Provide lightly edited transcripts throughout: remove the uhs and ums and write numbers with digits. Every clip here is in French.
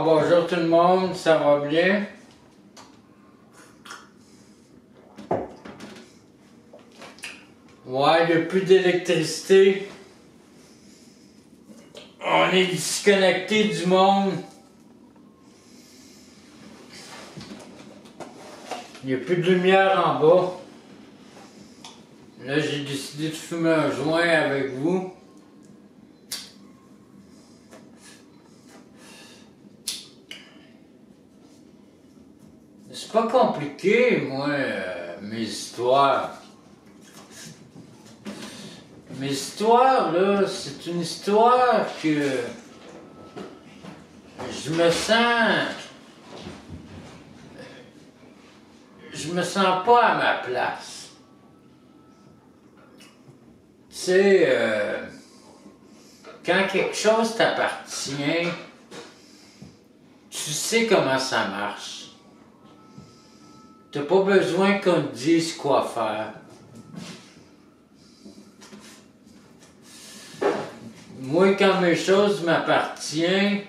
Bon, bonjour tout le monde, ça va bien? Ouais, il n'y a plus d'électricité. On est disconnecté du monde. Il n'y a plus de lumière en bas. Là, j'ai décidé de fumer un joint avec vous. C'est pas compliqué, moi, mes histoires. Mes histoires, là, c'est une histoire que je me sens pas à ma place. Tu sais, quand quelque chose t'appartient, tu sais comment ça marche. T'as pas besoin qu'on te dise quoi faire. Moi, quand mes choses m'appartiennent,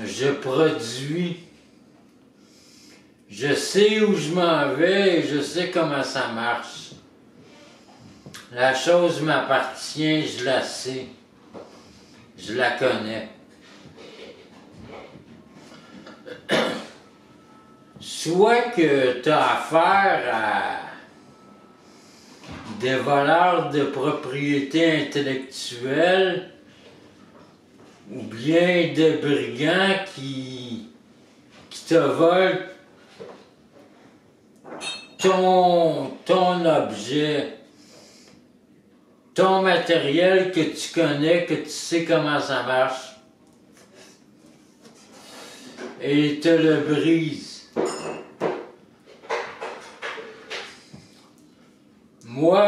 je produis. Je sais où je m'en vais et je sais comment ça marche. La chose m'appartient, je la sais. Je la connais. Soit que tu as affaire à des voleurs de propriété intellectuelle ou bien des brigands qui te volent ton objet, ton matériel que tu connais, que tu sais comment ça marche, et te le brisent. Moi,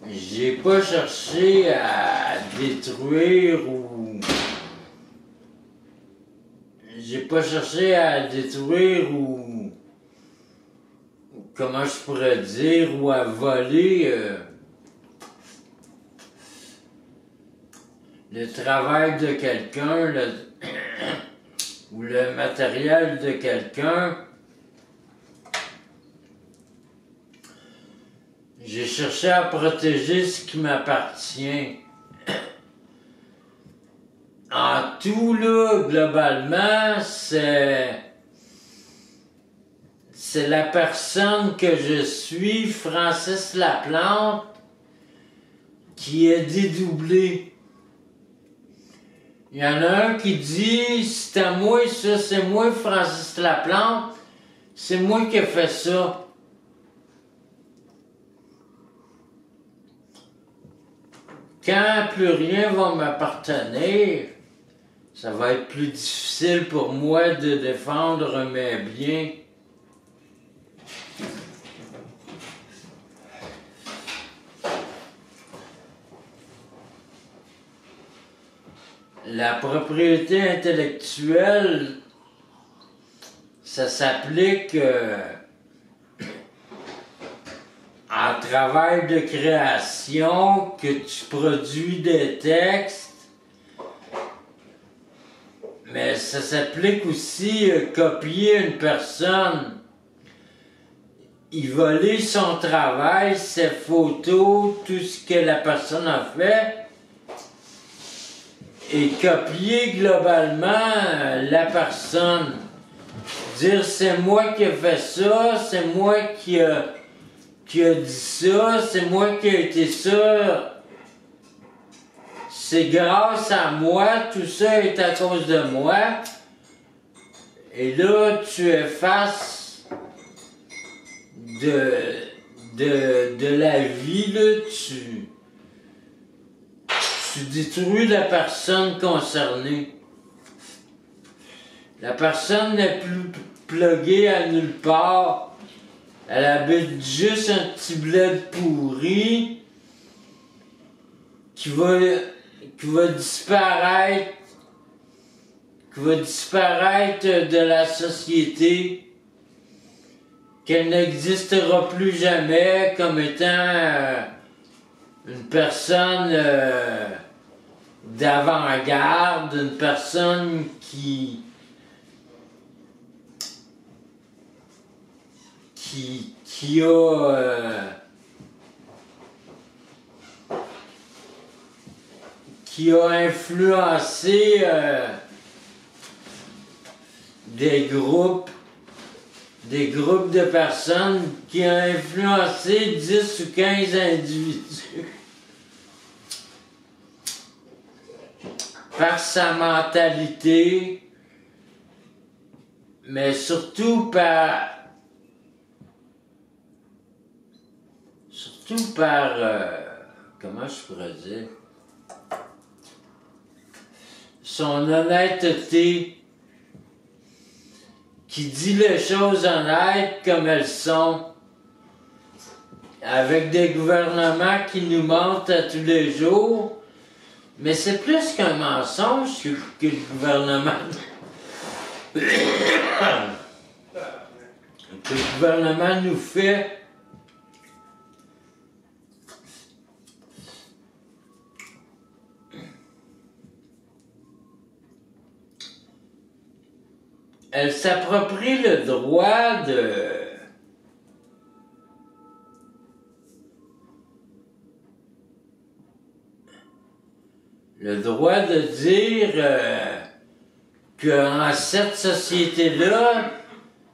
j'ai pas cherché à détruire ou... comment je pourrais dire, ou à voler le travail de quelqu'un, ou le matériel de quelqu'un. J'ai cherché à protéger ce qui m'appartient. En tout, là, globalement, c'est la personne que je suis, Francis Laplante, qui est dédoublée. Il y en a un qui dit, c'est à moi ça, c'est moi Francis Laplante, c'est moi qui ai fait ça. Quand plus rien va m'appartenir, ça va être plus difficile pour moi de défendre mes biens. La propriété intellectuelle, ça s'applique en travail de création, que tu produis des textes, mais ça s'applique aussi copier une personne, y voler son travail, ses photos, tout ce que la personne a fait, et copier globalement la personne. Dire c'est moi qui ai fait ça, c'est moi qui a dit ça, c'est moi qui ai été ça. C'est grâce à moi, tout ça est à cause de moi. Et là, tu effaces de la vie, là, tu détruis la personne concernée. La personne n'est plus pluguée à nulle part. Elle habite juste un petit bled pourri qui va disparaître de la société, qu'elle n'existera plus jamais comme étant une personne d'avant-garde, une personne qui a influencé des groupes de personnes, qui ont influencé 10 ou 15 individus par sa mentalité, mais surtout par comment je pourrais dire, son honnêteté, qui dit les choses honnêtes comme elles sont, avec des gouvernements qui nous mentent à tous les jours. Mais c'est plus qu'un mensonge que le gouvernement que le gouvernement nous fait. Elle s'approprie le droit de dire qu'en cette société-là,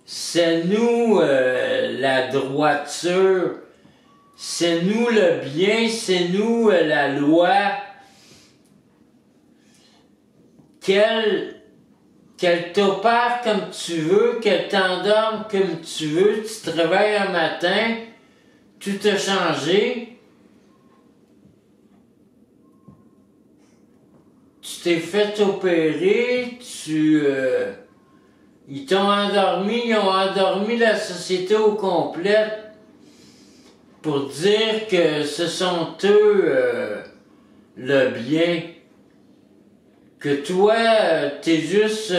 c'est nous la droiture, c'est nous le bien, c'est nous la loi. Qu'elle t'opère comme tu veux, qu'elle t'endorme comme tu veux, tu te réveilles un matin, tout a changé. Tu t'es fait opérer, ils t'ont endormi, ils ont endormi la société au complet pour dire que ce sont eux le bien. Que toi, t'es juste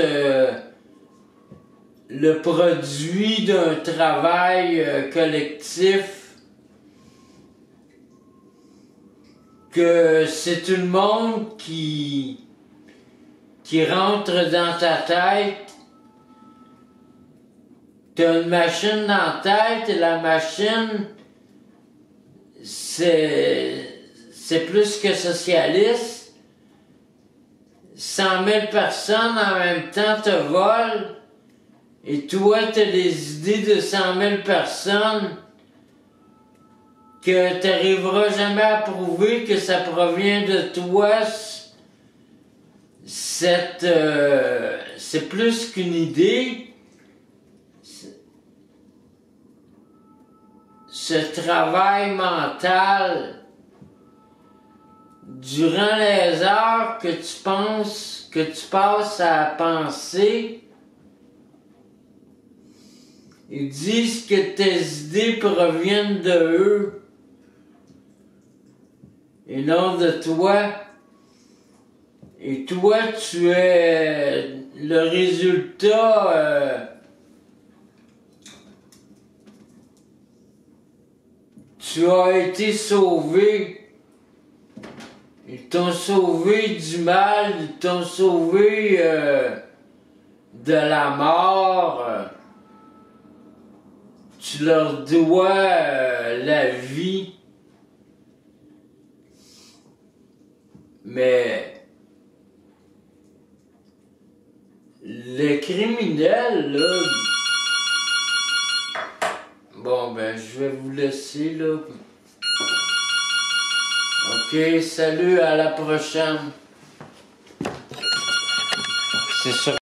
le produit d'un travail collectif, que c'est tout le monde qui rentre dans ta tête. T'as une machine dans la tête et la machine, c'est plus que socialiste. 100 000 personnes en même temps te volent et toi, tu as les idées de 100 000 personnes que tu n'arriveras jamais à prouver que ça provient de toi. C'est plus qu'une idée. Ce travail mental durant les heures que tu passes à penser, ils disent que tes idées proviennent de eux et non de toi. Et toi, tu es le résultat. Tu as été sauvé. Ils t'ont sauvé du mal, ils t'ont sauvé de la mort. Tu leur dois la vie. Mais les criminels, là... Bon, ben, je vais vous laisser, là. Ok, salut, à la prochaine. C'est sûr.